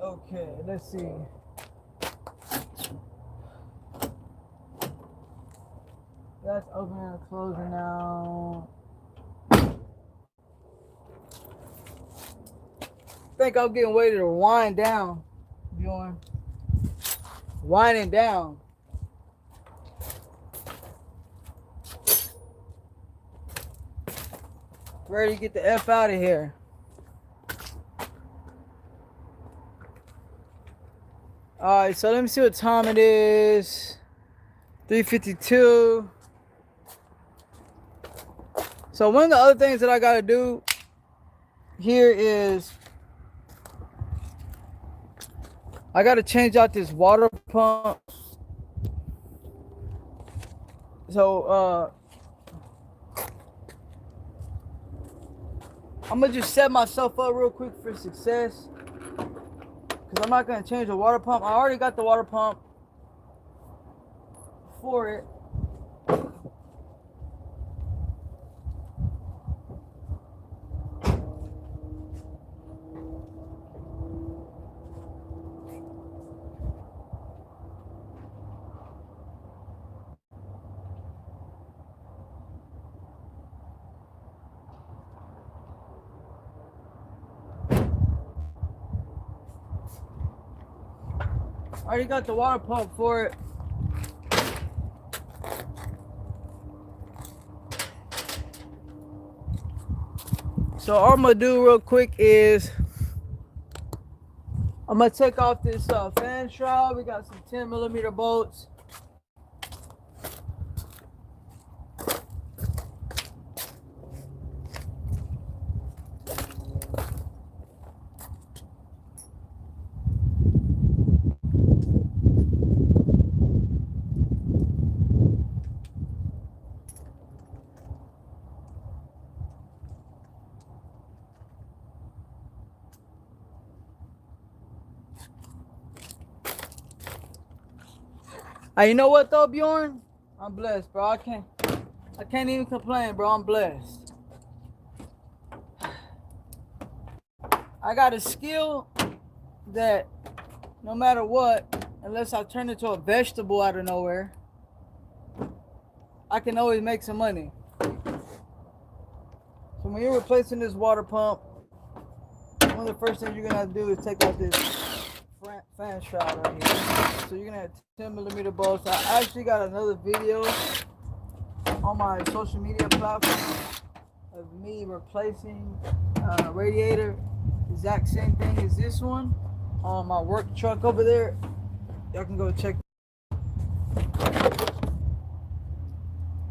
Okay, let's see. That's opening and closing now. I think I'm getting ready to wind down. Bjorn. Winding down. Ready to get the F out of here. Alright, so let me see what time it is. 3:52. So one of the other things that I gotta do here is I gotta change out this water pump. So I'm gonna just set myself up real quick for success, because I'm not gonna change the water pump. I already got the water pump for it. I already got the water pump for it. So all I'm gonna do real quick is I'm gonna take off this fan shroud. We got some 10mm bolts. Hey, you know what though, Bjorn? I'm blessed, bro. I can't even complain, bro. I'm blessed. I got a skill that no matter what, unless I turn into a vegetable out of nowhere, I can always make some money. So when you're replacing this water pump, one of the first things you're gonna have to do is take out this fan shroud right here. So you're gonna have 10mm bolts. I actually got another video on my social media platform of me replacing a radiator, exact same thing as this one, on my work truck over there. Y'all can go check.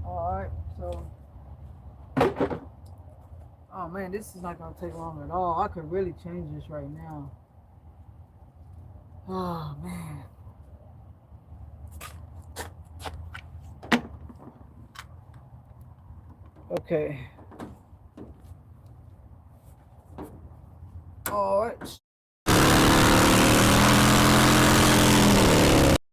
Alright, so oh man, this is not gonna take long at all. I could really change this right now. Oh man. Okay. Alright.